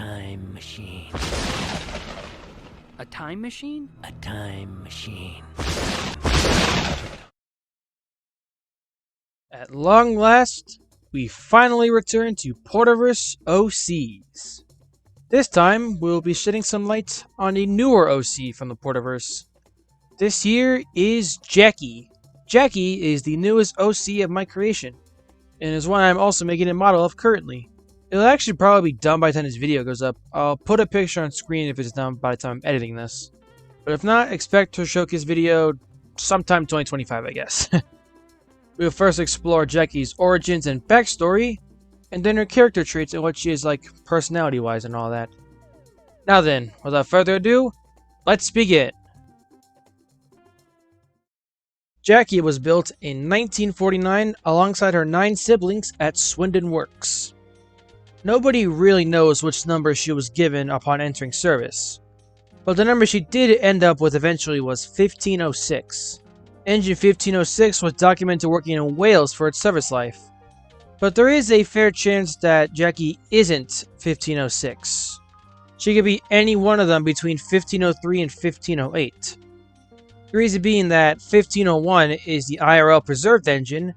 time machine. A time machine? A time machine. At long last, we finally return to Porterverse OCs. This time, we'll be shedding some light on a newer OC from the Porterverse. This here is Jackie. Jackie is the newest OC of my creation, and is one I'm also making a model of currently. It'll actually probably be done by the time this video goes up. I'll put a picture on screen if it's done by the time I'm editing this. But if not, expect to showcase video sometime 2025, I guess. We'll first explore Jackie's origins and backstory, and then her character traits and what she is like personality-wise and all that. Now then, without further ado, let's begin. Jackie was built in 1949 alongside her 9 siblings at Swindon Works. Nobody really knows which number she was given upon entering service, but the number she did end up with eventually was 1506. Engine 1506 was documented working in Wales for its service life, but there is a fair chance that Jackie isn't 1506. She could be any one of them between 1503 and 1508. The reason being that 1501 is the IRL preserved engine,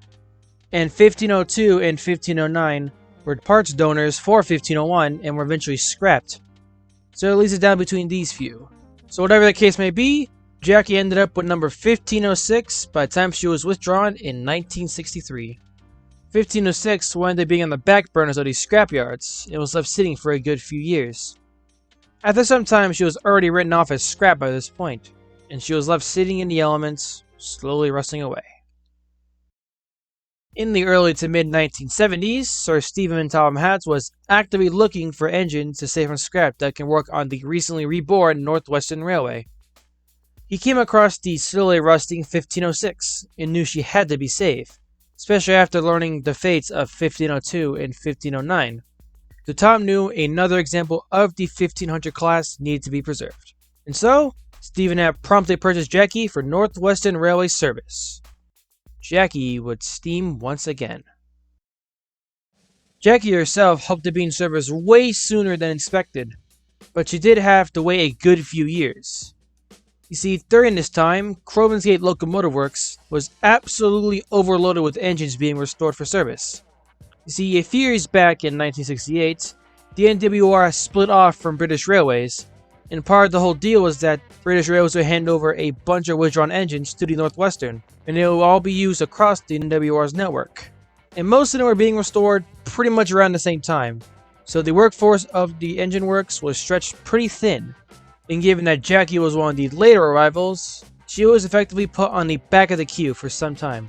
and 1502 and 1509 were parts donors for 1501 and were eventually scrapped. So it leaves it down between these few. So whatever the case may be, Jackie ended up with number 1506 by the time she was withdrawn in 1963. 1506 wound up being on the back burners of these scrapyards and was left sitting for a good few years. After some time, she was already written off as scrap by this point, and she was left sitting in the elements, slowly rusting away. In the early to mid 1970s, Sir Stephen Tom Hatch was actively looking for engines to save from scrap that can work on the recently reborn Northwestern Railway. He came across the slowly rusting 1506 and knew she had to be saved, especially after learning the fates of 1502 and 1509. So Tom knew another example of the 1500 class needed to be preserved. And so, Stephen had promptly purchased Jackie for Northwestern Railway service. Jackie would steam once again. Jackie herself hoped to be in service way sooner than expected, but she did have to wait a good few years. You see, during this time, Crovan's Gate Locomotive Works was absolutely overloaded with engines being restored for service. You see, a few years back in 1968, the NWR split off from British Railways, and part of the whole deal was that British Railways would hand over a bunch of withdrawn engines to the Northwestern, and they will all be used across the NWR's network. And most of them were being restored pretty much around the same time, so the workforce of the engine works was stretched pretty thin. And given that Jackie was one of the later arrivals, she was effectively put on the back of the queue for some time.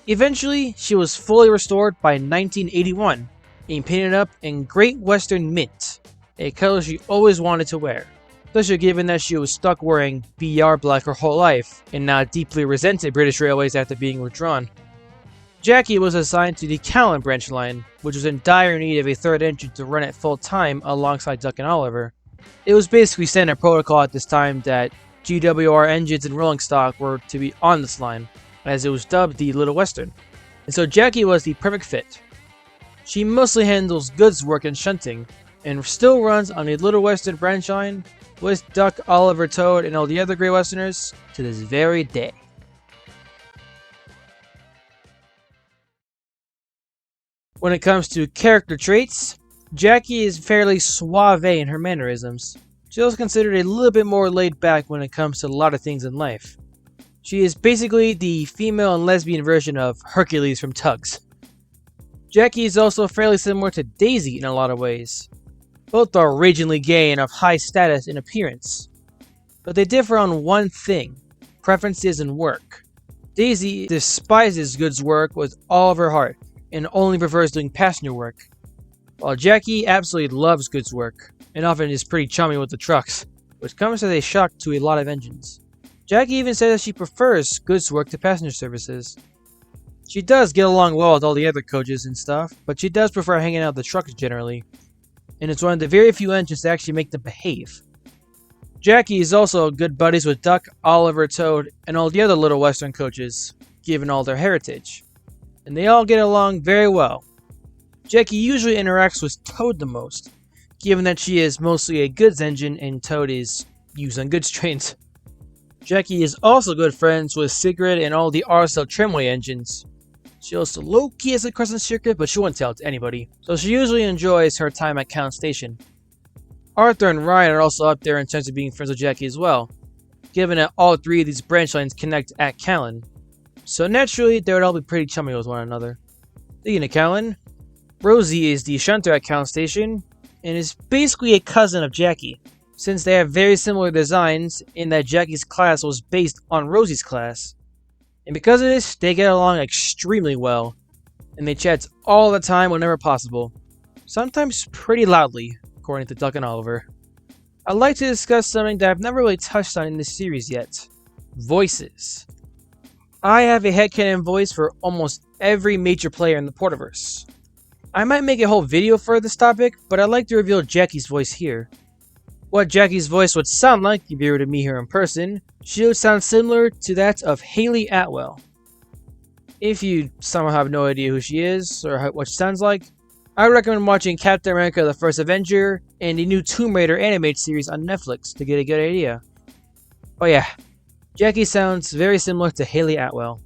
Eventually, she was fully restored by 1981 and painted up in Great Western Mint, a color she always wanted to wear, especially given that she was stuck wearing BR black her whole life and now deeply resented British Railways after being withdrawn. Jackie was assigned to the Callan branch line, which was in dire need of a third engine to run at full time alongside Duck and Oliver. It was basically standard protocol at this time that GWR engines and rolling stock were to be on this line, as it was dubbed the Little Western, and so Jackie was the perfect fit. She mostly handles goods work and shunting, and still runs on the Little Western branch line with Duck, Oliver, Toad, and all the other Great Westerners to this very day. When it comes to character traits, Jackie is fairly suave in her mannerisms. She is considered a little bit more laid back when it comes to a lot of things in life. She is basically the female and lesbian version of Hercules from Tugs. Jackie is also fairly similar to Daisy in a lot of ways. Both are ragingly gay and of high status in appearance. But they differ on one thing: preferences in work. Daisy despises goods work with all of her heart and only prefers doing passenger work, while Jackie absolutely loves goods work and often is pretty chummy with the trucks, which comes as a shock to a lot of engines. Jackie even says that she prefers goods work to passenger services. She does get along well with all the other coaches and stuff, but she does prefer hanging out with the trucks generally, and it's one of the very few engines that actually make them behave. Jackie is also good buddies with Duck, Oliver, Toad, and all the other Little Western coaches, given all their heritage, and they all get along very well. Jackie usually interacts with Toad the most, given that she is mostly a goods engine and Toad is used on goods trains. Jackie is also good friends with Sigrid and all the RSL tramway engines. She also low-key has a crush on Secret, but she won't tell it to anybody, so she usually enjoys her time at Count Station. Arthur and Ryan are also up there in terms of being friends with Jackie as well, given that all three of these branch lines connect at Callan. So naturally, they would all be pretty chummy with one another. Speaking of Callan, Rosie is the shunter at Count Station, and is basically a cousin of Jackie, since they have very similar designs in that Jackie's class was based on Rosie's class. And because of this, they get along extremely well, and they chat all the time whenever possible, sometimes pretty loudly, according to Duck and Oliver. I'd like to discuss something that I've never really touched on in this series yet: voices. I have a headcanon voice for almost every major player in the Porterverse. I might make a whole video for this topic, but I'd like to reveal Jackie's voice here. What Jackie's voice would sound like if you were to meet her in person, she would sound similar to that of Hayley Atwell. If you somehow have no idea who she is or what she sounds like, I would recommend watching Captain America: The First Avenger and the new Tomb Raider animated series on Netflix to get a good idea. Oh yeah, Jackie sounds very similar to Hayley Atwell.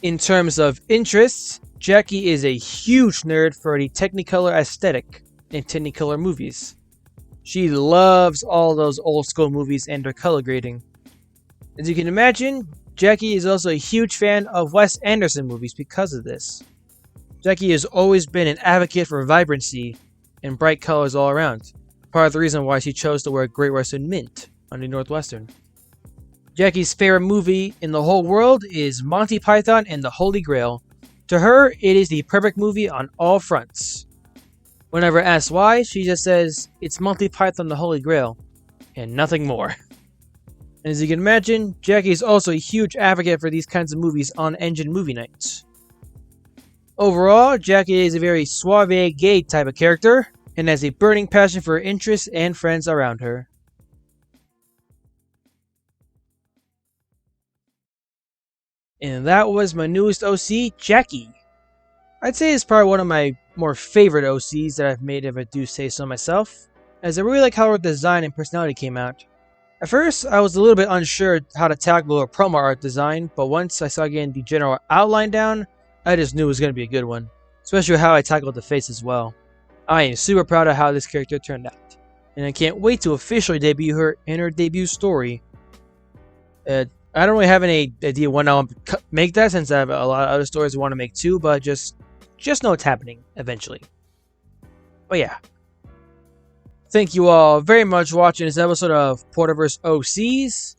In terms of interests, Jackie is a huge nerd for the Technicolor aesthetic in Technicolor movies. She loves all those old school movies and their color grading. As you can imagine, Jackie is also a huge fan of Wes Anderson movies because of this. Jackie has always been an advocate for vibrancy and bright colors all around, part of the reason why she chose to wear Great Western Mint on the Northwestern. Jackie's favorite movie in the whole world is Monty Python and the Holy Grail. To her, it is the perfect movie on all fronts. Whenever asked why, she just says, "It's Monty Python the Holy Grail," and nothing more. And as you can imagine, Jackie is also a huge advocate for these kinds of movies on Engine movie nights. Overall, Jackie is a very suave, gay type of character, and has a burning passion for her interests and friends around her. And that was my newest OC, Jackie. I'd say it's probably one of my more favorite OCs that I've made, if I do say so myself, as I really like how her design and personality came out. At first, I was a little bit unsure how to tackle her promo art design, but once I saw getting the general outline down, I just knew it was going to be a good one, especially how I tackled the face as well. I am super proud of how this character turned out, and I can't wait to officially debut her in her debut story. I don't really have any idea when I'll make that, since I have a lot of other stories I want to make too, but just know it's happening eventually. But yeah. Thank you all very much for watching this episode of Porterverse OCs,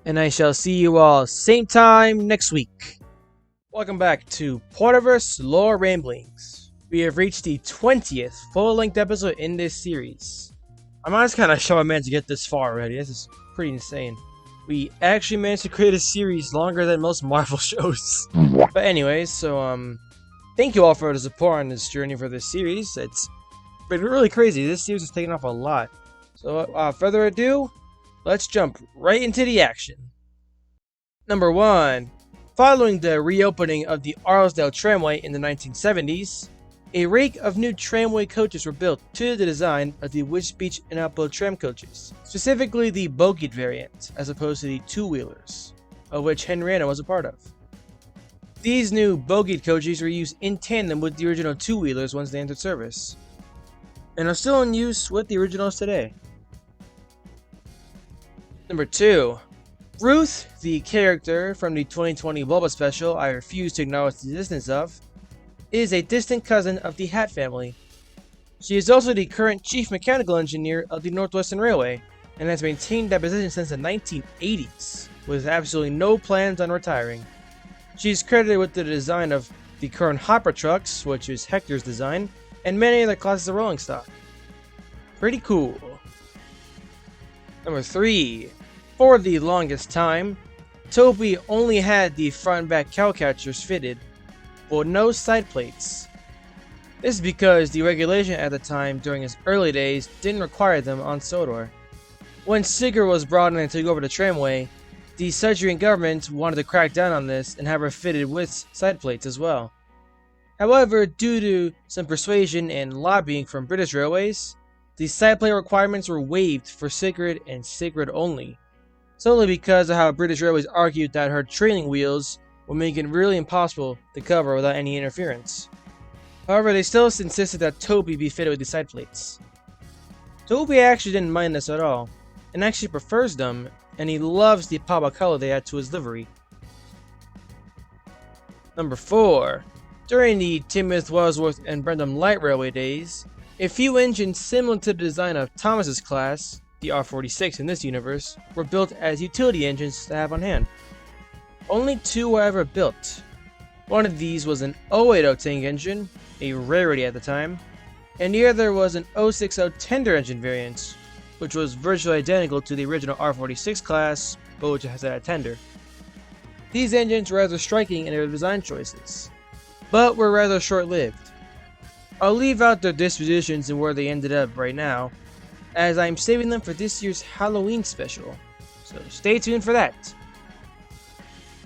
and I shall see you all same time next week. Welcome back to Porterverse Lore Ramblings. We have reached the 20th full-length episode in this series. I'm honestly kind of shocked I managed to get this far already. This is pretty insane. We actually managed to create a series longer than most Marvel shows. But anyways, so thank you all for the support on this journey for this series. It's been really crazy. This series has taken off a lot. So without further ado, let's jump right into the action. Number 1. Following the reopening of the Arlesdale Tramway in the 1970s, a rake of new tramway coaches were built to the design of the Witch Beach and Outboard tram coaches, specifically the bogied variant, as opposed to the two-wheelers, of which Henrietta was a part of. These new bogied coaches were used in tandem with the original two-wheelers once they entered service, and are still in use with the originals today. Number 2. Ruth, the character from the 2020 Bulba special I refuse to acknowledge the existence of, is a distant cousin of the Hat family. She is also the current chief mechanical engineer of the Northwestern Railway, and has maintained that position since the 1980s, with absolutely no plans on retiring. She is credited with the design of the current hopper trucks, which is Hector's design, and many other classes of rolling stock. Pretty cool. Number 3. For the longest time, Toby only had the front and back cowcatchers fitted, but no side plates. This is because the regulation at the time during his early days didn't require them on Sodor. When Sigurd was brought in to take over the tramway, the Sudrian government wanted to crack down on this and have her fitted with side plates as well. However, due to some persuasion and lobbying from British Railways, the side plate requirements were waived for Sacred and Sacred only, solely because of how British Railways argued that her trailing wheels would make it really impossible to cover without any interference. However, they still insisted that Toby be fitted with the side plates. Toby actually didn't mind this at all, and actually prefers them, and he loves the papa color they add to his livery. Number 4. During the Timoth, Wadsworth, and Brenham Light Railway days, a few engines similar to the design of Thomas's class, the R46 in this universe, were built as utility engines to have on hand. Only 2 were ever built. One of these was an 080 tank engine, a rarity at the time, and the other was an 060 tender engine variant, which was virtually identical to the original R46 class, but which has a tender. These engines were rather striking in their design choices, but were rather short-lived. I'll leave out their dispositions and where they ended up right now, as I'm saving them for this year's Halloween special, so stay tuned for that.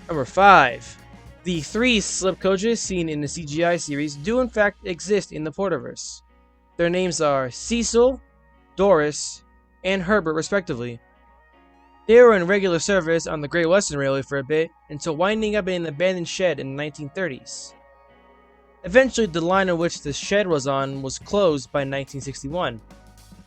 Number 5. The 3 slip coaches seen in the CGI series do in fact exist in the Porterverse. Their names are Cecil, Doris, and Herbert respectively. They were in regular service on the Great Western Railway for a bit, until winding up in an abandoned shed in the 1930s. Eventually, the line on which the shed was on was closed by 1961.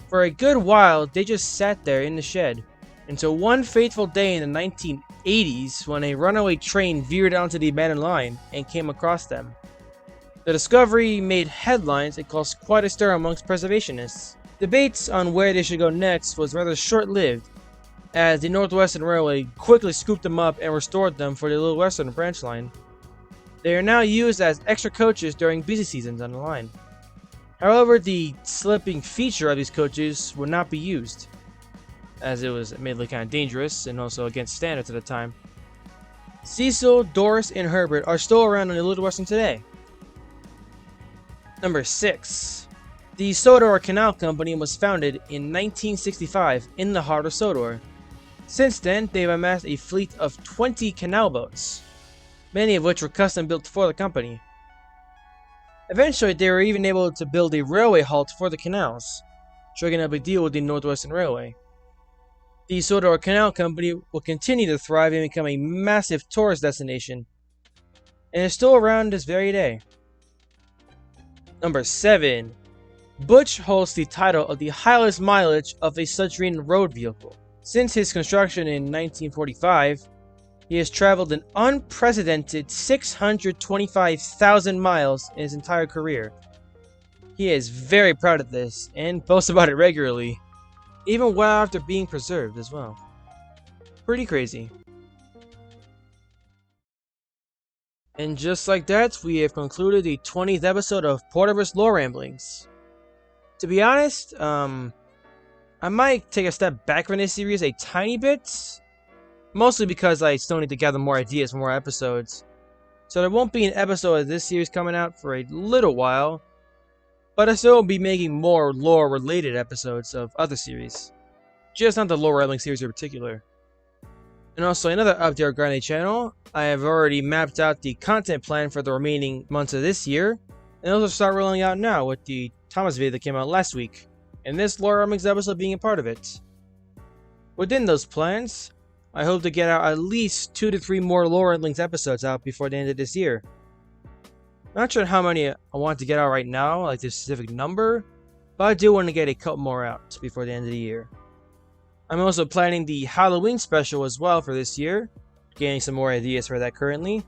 For a good while, they just sat there in the shed, until one fateful day in the 1980s when a runaway train veered onto the abandoned line and came across them. The discovery made headlines and caused quite a stir amongst preservationists. Debates on where they should go next was rather short-lived, as the Northwestern Railway quickly scooped them up and restored them for the Little Western branch line. They are now used as extra coaches during busy seasons on the line. However, the slipping feature of these coaches would not be used, as it was admittedly kind of dangerous and also against standards at the time. Cecil, Doris, and Herbert are still around on the Little Western today. Number 6. The Sodor Canal Company was founded in 1965 in the heart of Sodor. Since then, they've amassed a fleet of 20 canal boats, many of which were custom built for the company. Eventually, they were even able to build a railway halt for the canals, striking up a deal with the Northwestern Railway. The Sodor Canal Company will continue to thrive and become a massive tourist destination, and is still around this very day. Number 7. Butch holds the title of the highest mileage of a subterranean road vehicle. Since his construction in 1945, he has traveled an unprecedented 625,000 miles in his entire career. He is very proud of this and boasts about it regularly, even well after being preserved as well. Pretty crazy. And just like that, we have concluded the 20th episode of Porterverse Lore Ramblings. To be honest, I might take a step back from this series a tiny bit, mostly because I still need to gather more ideas for more episodes. So there won't be an episode of this series coming out for a little while, but I still will be making more lore-related episodes of other series, just not the Lore Rambling series in particular. And also another update regarding the channel, I have already mapped out the content plan for the remaining months of this year, and those will start rolling out now with the Thomas video that came out last week, and this Lore Ramblings episode being a part of it. Within those plans, I hope to get out at least 2 to 3 more Lore Ramblings episodes out before the end of this year. Not sure how many I want to get out right now, like the specific number, but I do want to get a couple more out before the end of the year. I'm also planning the Halloween special as well for this year, getting some more ideas for that currently.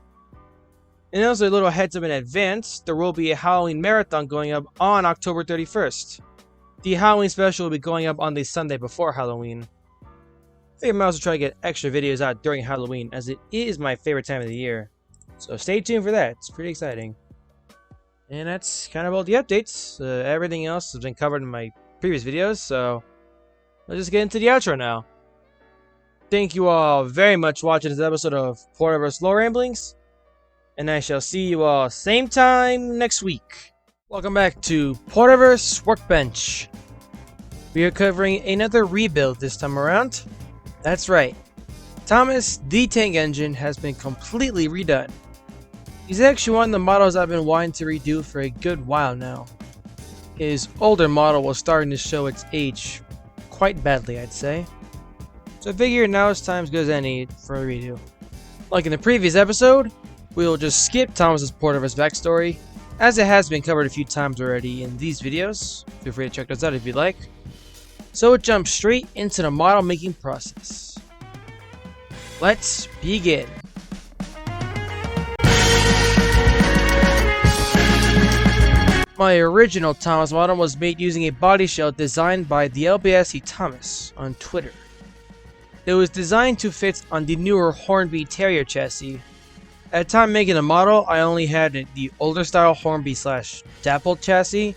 And also a little heads up in advance, there will be a Halloween marathon going up on October 31st. The Halloween special will be going up on the Sunday before Halloween. I think I might also try to get extra videos out during Halloween, as it is my favorite time of the year. So stay tuned for that, it's pretty exciting. And that's kind of all the updates. Everything else has been covered in my previous videos, so let's just get into the outro now. Thank you all very much for watching this episode of Porterverse Lore Ramblings, and I shall see you all same time next week. Welcome back to Porterverse Workbench. We are covering another rebuild this time around. That's right, Thomas the Tank Engine has been completely redone. He's actually one of the models I've been wanting to redo for a good while now. His older model was starting to show its age quite badly, I'd say. So I figure now it's time as good as any for a redo. Like in the previous episode, we will just skip Thomas's port of his backstory, as it has been covered a few times already in these videos. Feel free to check those out if you'd like. So it jumps straight into the model making process. Let's begin. My original Thomas model was made using a body shell designed by the LBSC Thomas on Twitter. It was designed to fit on the newer Hornby Terrier chassis. At the time making the model, I only had the older style Hornby / Dappled chassis,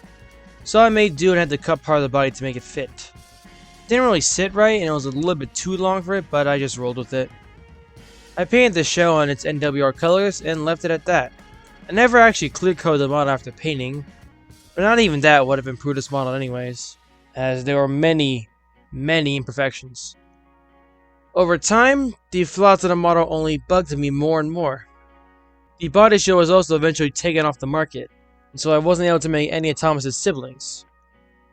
so I made do and had to cut part of the body to make it fit. It didn't really sit right and it was a little bit too long for it, but I just rolled with it. I painted the shell on its NWR colors and left it at that. I never actually clear coated the model after painting, but not even that would have improved this model anyways, as there were many imperfections. Over time, the flaws of the model only bugged me more and more. The body shell was also eventually taken off the market, and so I wasn't able to make any of Thomas's siblings.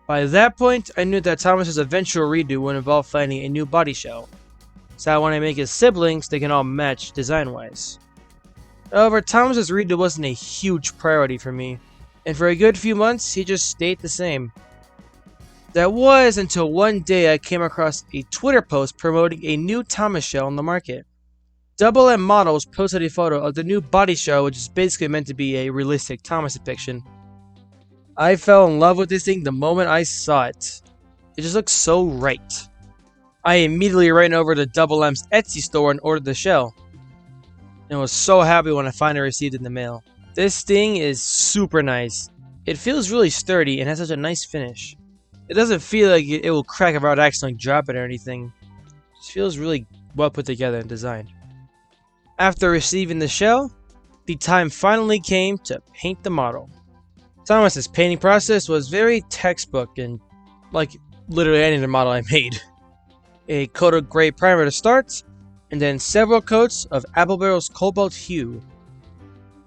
By that point, I knew that Thomas's eventual redo would involve finding a new body shell, so when I make his siblings, they can all match design-wise. However, Thomas's redo wasn't a huge priority for me, and for a good few months, he just stayed the same. That was until one day I came across a Twitter post promoting a new Thomas shell on the market. Double M Models posted a photo of the new body shell, which is basically meant to be a realistic Thomas depiction. I fell in love with this thing the moment I saw it. It just looks so right. I immediately ran over to Double M's Etsy store and ordered the shell, and was so happy when I finally received it in the mail. This thing is super nice. It feels really sturdy and has such a nice finish. It doesn't feel like it will crack if I would accidentally drop it or anything. It just feels really well put together and designed. After receiving the shell, the time finally came to paint the model. Thomas's painting process was very textbook and like literally any other model I made. A coat of gray primer to start, and then several coats of Apple Barrel's Cobalt Hue.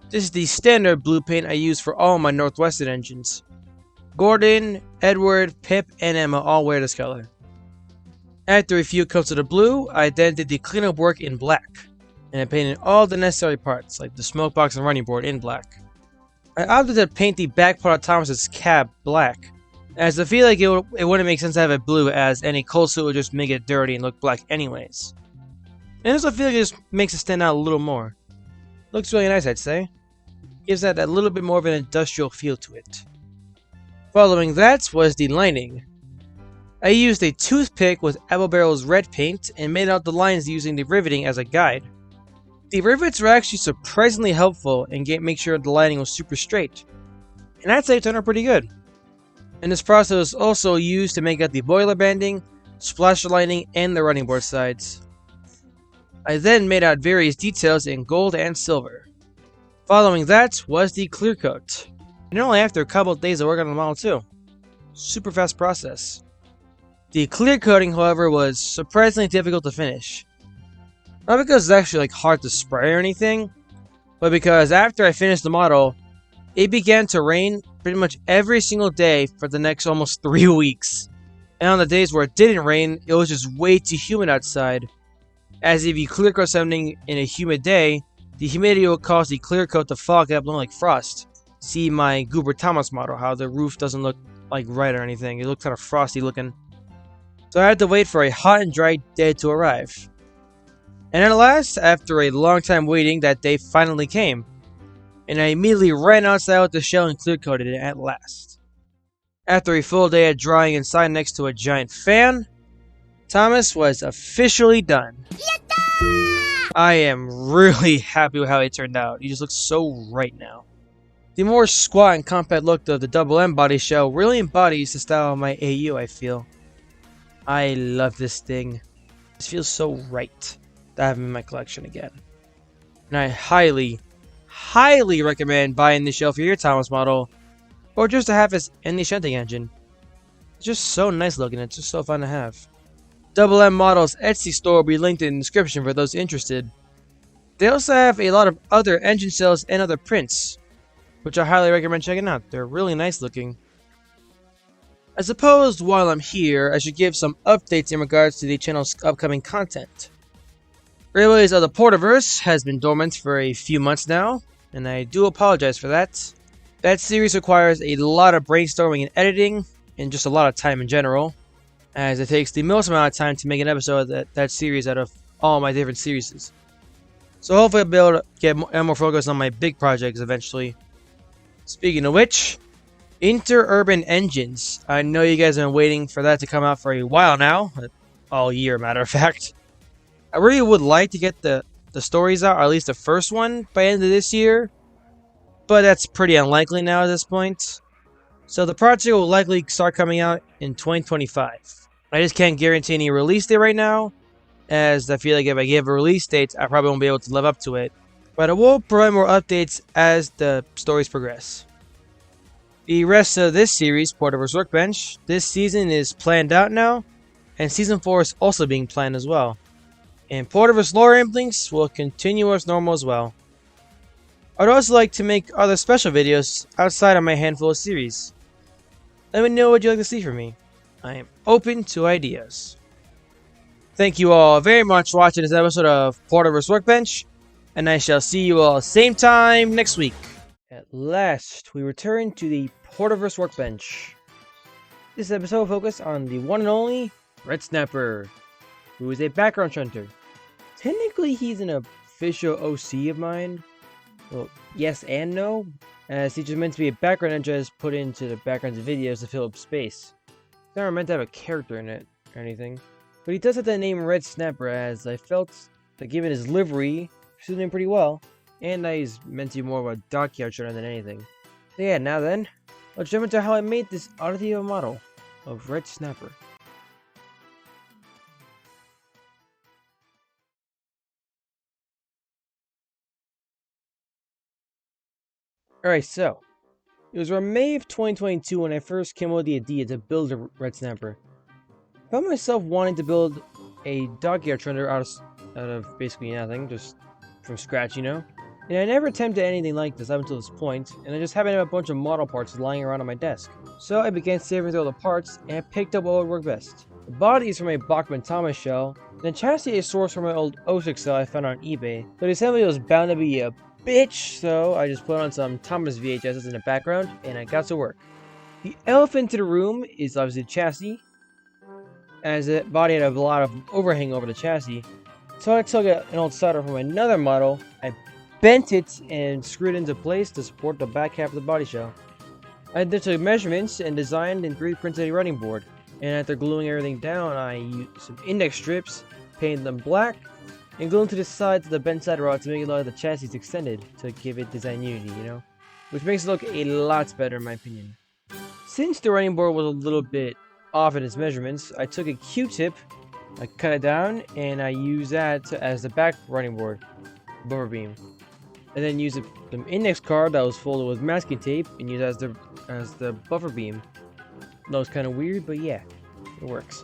This is the standard blue paint I use for all my Northwestern engines. Gordon, Edward, Pip, and Emma all wear this color. After a few coats of the blue, I then did the cleanup work in black, and I painted all the necessary parts, like the smoke box and running board, in black. I opted to paint the back part of Thomas's cab black, as I feel like it wouldn't make sense to have it blue, as any cold suit would just make it dirty and look black anyways. And also I feel like it just makes it stand out a little more. Looks really nice, I'd say. Gives that a little bit more of an industrial feel to it. Following that was the lining. I used a toothpick with Apple Barrel's red paint and made out the lines using the riveting as a guide. The rivets were actually surprisingly helpful and make sure the lining was super straight, and I'd say it turned out pretty good. And this process was also used to make out the boiler banding, splasher lining, and the running board sides. I then made out various details in gold and silver. Following that was the clear coat. And only after a couple of days of work on the model too. Super fast process. The clear coating, however, was surprisingly difficult to finish. Not because it's actually hard to spray or anything, but because after I finished the model, it began to rain pretty much every single day for the next almost 3 weeks. And on the days where it didn't rain, it was just way too humid outside. As if you clear coat something in a humid day, the humidity will cause the clear coat to fog up, looking like frost. See my Goober Thomas model, how the roof doesn't look like right or anything. It looks kind of frosty looking. So I had to wait for a hot and dry day to arrive. And at last, after a long time waiting, that day finally came. And I immediately ran outside with the shell and clear coated it at last. After a full day of drying inside next to a giant fan, Thomas was officially done. Yatta! I am really happy with how it turned out. He just looks so right now. The more squat and compact look of the Double M body shell really embodies the style of my AU, I feel. I love this thing. This feels so right to have him in my collection again. And I highly recommend buying this shell for your Thomas model, or just to have this in the shunting engine. It's just so nice looking, it's just so fun to have. Double M Models Etsy store will be linked in the description for those interested. They also have a lot of other engine cells and other prints, which I highly recommend checking out. They're really nice looking. I suppose while I'm here, I should give some updates in regards to the channel's upcoming content. Railways of the Porterverse has been dormant for a few months now, and I do apologize for that. That series requires a lot of brainstorming and editing, and just a lot of time in general, as it takes the most amount of time to make an episode of that series out of all my different series. So hopefully I'll be able to get more focus on my big projects eventually. Speaking of which, Interurban Engines. I know you guys have been waiting for that to come out for a while now, all year matter of fact. I really would like to get the stories out, or at least the first one, by the end of this year, but that's pretty unlikely now at this point. So the project will likely start coming out in 2025. I just can't guarantee any release date right now, as I feel like if I give a release date, I probably won't be able to live up to it. But I will provide more updates as the stories progress. The rest of this series, Porterverse Workbench, this season is planned out now, and Season 4 is also being planned as well. And Porterverse lore ramblings will continue as normal as well. I'd also like to make other special videos outside of my handful of series. Let me know what you'd like to see from me. I am open to ideas. Thank you all very much for watching this episode of Porterverse Workbench, and I shall see you all same time next week. At last, we return to the Porterverse Workbench. This episode will focus on the one and only Red Snapper, who is a background hunter. Technically, he's an official OC of mine. Well, yes and no, as he's just meant to be a background engine just put into the backgrounds of videos to fill up space. He's never meant to have a character in it or anything. But he does have the name Red Snapper, as I felt that given his livery, suited him pretty well. And that he's meant to be more of a dockyard shooter than anything. So yeah, now then, let's jump into how I made this oddity of a model of Red Snapper. Alright, so, it was around May of 2022 when I first came up with the idea to build a Red Snapper. I found myself wanting to build a dockyard shooter out of basically nothing, just from scratch, you know? And I never attempted anything like this up until this point, and I just happened to have a bunch of model parts lying around on my desk. So I began saving through all the parts, and I picked up what would work best. The body is from a Bachmann-Thomas shell, and the chassis is sourced from my old O6 cell I found on eBay. But the assembly was bound to be a bitch, so I just put on some Thomas VHSs in the background, and I got to work. The elephant in the room is obviously the chassis, as the body had a lot of overhang over the chassis. So I took an old solder from another model, I bent it and screwed it into place to support the back half of the body shell. I then took measurements and designed and 3D printed a running board, and after gluing everything down, I used some index strips, painted them black, and glued them to the sides of the bent side rod to make it look like the chassis is extended to give it design unity, you know? Which makes it look a lot better in my opinion. Since the running board was a little bit off in its measurements, I took a Q-tip, I cut it down, and I used that as the back running board, buffer beam. And then used the index card that was folded with masking tape and used as the buffer beam. That was kind of weird, but yeah, it works.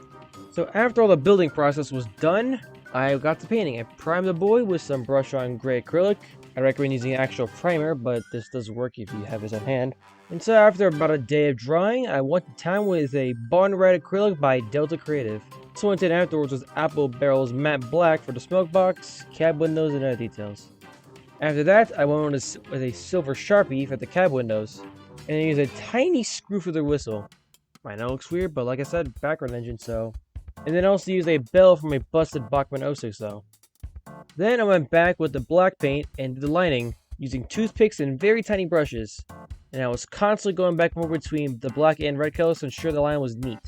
So after all the building process was done, I got to painting. I primed the boy with some brush-on gray acrylic. I recommend using actual primer, but this does work if you have this on hand. And so after about a day of drying, I went to town with a Barn Red acrylic by Delta Creative. So what I did afterwards was Apple Barrel's matte black for the smoke box, cab windows, and other details. After that, I went with a silver Sharpie for the cab windows, and I used a tiny screw for the whistle. Might not looks weird, but like I said, background engine, so. And then also used a bell from a busted Bachmann 06 though. Then I went back with the black paint and did the lining, using toothpicks and very tiny brushes. And I was constantly going back and forth between the black and red colors to ensure the line was neat.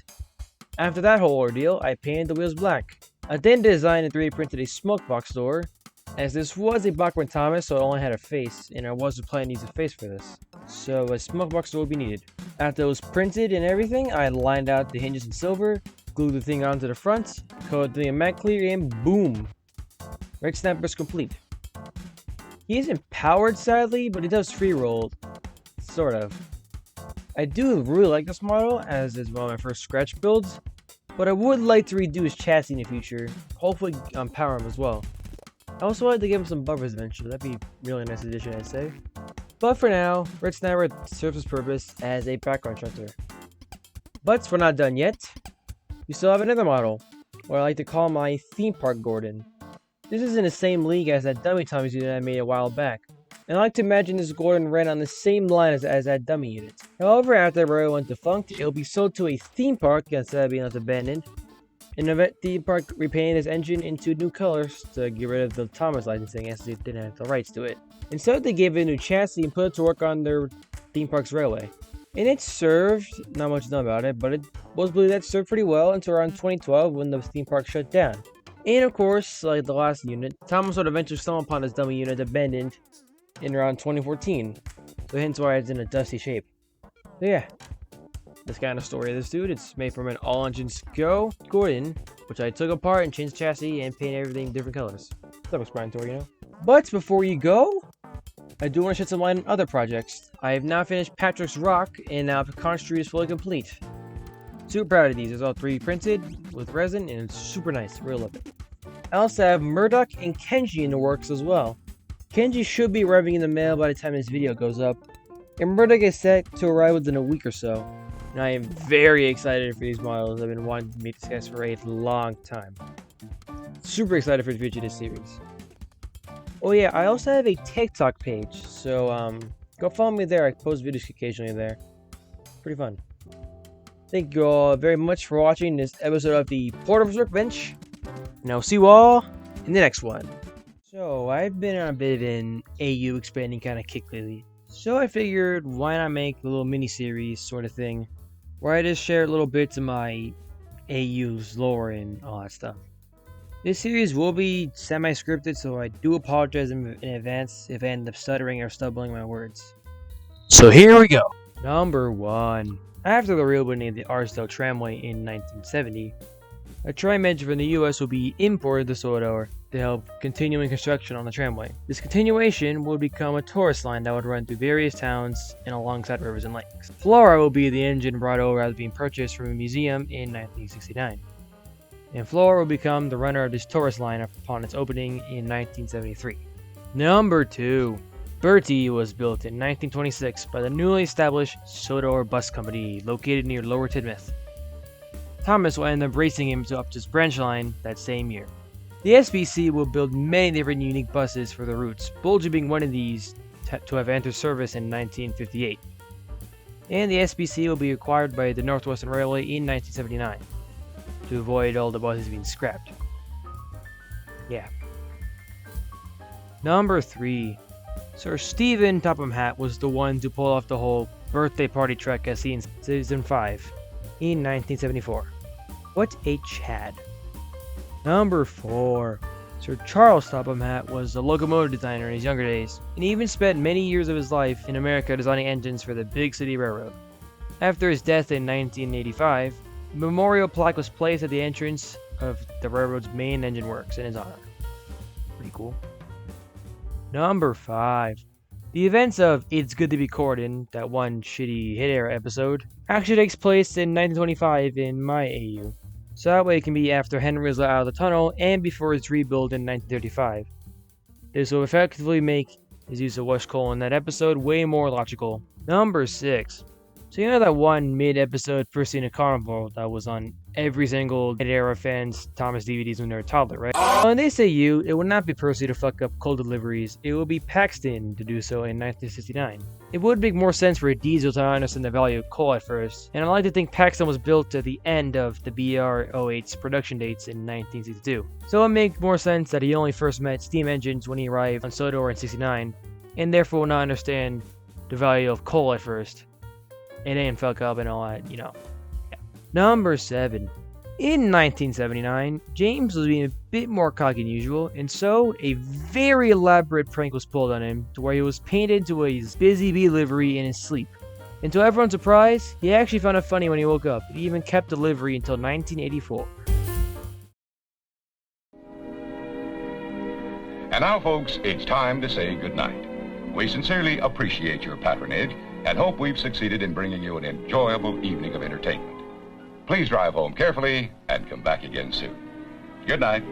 After that whole ordeal, I painted the wheels black. I then designed and 3D printed a smoke box door, as this was a Bachmann Thomas, so it only had a face, and I wasn't planning to use a face for this. So a smoke box door would be needed. After it was printed and everything, I lined out the hinges in silver, glued the thing onto the front, coated the thing in matte clear, and boom! Red Snapper's complete. He isn't powered sadly, but he does free roll. Sort of. I do really like this model, as it's one of my first scratch builds, but I would like to redo his chassis in the future, hopefully power him as well. I also wanted to give him some buffers eventually. That'd be a really nice addition, I'd say. But for now, Red Sniper serves its purpose as a background shelter. But we're not done yet. We still have another model, what I like to call my theme park Gordon. This is in the same league as that dummy Tommy's unit I made a while back. And I like to imagine this Gordon ran on the same line as that dummy unit. However, after the railroad went defunct, it will be sold to a theme park instead of being left abandoned. And the theme park repainted his engine into new colors to get rid of the Thomas licensing as they didn't have the rights to it. Instead, they gave it a new chassis and put it to work on their theme park's railway. And it served, not much known about it, but it was believed that it served pretty well until around 2012 when the theme park shut down. And of course, like the last unit, Thomas would eventually stumble upon his dummy unit abandoned in around 2014. So hence why it's in a dusty shape. So yeah, that's kind of story of this dude. It's made from an all-engines go Gordon, which I took apart and changed chassis and painted everything different colors. Self-explanatory, you know? But before you go, I do want to shed some light on other projects. I have now finished Patrick's Rock, and now Pecan Street is fully complete. Super proud of these. It's all 3D printed with resin, and it's super nice. Really love it. I also have Murdoch and Kenji in the works as well. Kenji should be arriving in the mail by the time this video goes up, and Murdoch is set to arrive within a week or so. And I am very excited for these models. I've been wanting to make this guys for a long time. Super excited for the future of this series. Oh yeah, I also have a TikTok page, so go follow me there. I post videos occasionally there. Pretty fun. Thank you all very much for watching this episode of the Porter's Workbench, and I'll see you all in the next one. So, I've been on a bit of an AU expanding kind of kick lately, so I figured why not make a little mini-series sort of thing, where I just share little bits of my AU's lore and all that stuff. This series will be semi-scripted, so I do apologize in advance if I end up stuttering or stumbling my words. So here we go. Number 1. After the reopening of the Archdale Tramway in 1970, a tram engine from the US will be imported to Sodor to help continuing construction on the tramway. This continuation will become a tourist line that would run through various towns and alongside rivers and lakes. Flora will be the engine brought over after being purchased from a museum in 1969. And Flora will become the runner of this tourist line upon its opening in 1973. Number 2. Bertie was built in 1926 by the newly established Sodor Bus Company located near Lower Tidmouth. Thomas will end up racing him to up to his branch line that same year. The SBC will build many different unique buses for the routes, Bulgy being one of these to have entered service in 1958. And the SBC will be acquired by the Northwestern Railway in 1979. To avoid all the buses being scrapped. Yeah. Number 3. Sir Stephen Topham Hatt was the one to pull off the whole birthday party trek as seen in Season 5 in 1974. What a Chad. Number 4. Sir Charles Topham Hatt was a locomotive designer in his younger days, and he even spent many years of his life in America designing engines for the Big City Railroad. After his death in 1985, a memorial plaque was placed at the entrance of the railroad's main engine works in his honor. Pretty cool. Number 5. The events of It's Good to Be Gordon, that one shitty Hit Era episode, actually takes place in 1925 in my AU. So that way it can be after Henry was let out of the tunnel and before his rebuild in 1935. This will effectively make his use of West Cole in that episode way more logical. Number 6. So you know that one mid-episode First Scene of Carnival that was on every single Hit Era fan's Thomas DVDs when they were a toddler, right? Well, in this AU, it would not be Percy to fuck up coal deliveries, it will be Paxton to do so in 1969. It would make more sense for Diesel to understand the value of coal at first, and I like to think Paxton was built at the end of the BR-08's production dates in 1962. So it would make more sense that he only first met steam engines when he arrived on Sodor in 69, and therefore will not understand the value of coal at first. And then fuck up and all that, you know. Yeah. Number 7. In 1979, James was being a bit more cocky than usual, and so a very elaborate prank was pulled on him to where he was painted into a busy bee livery in his sleep. And to everyone's surprise, he actually found it funny when he woke up. He even kept the livery until 1984. And now, folks, it's time to say goodnight. We sincerely appreciate your patronage and hope we've succeeded in bringing you an enjoyable evening of entertainment. Please drive home carefully and come back again soon. Good night.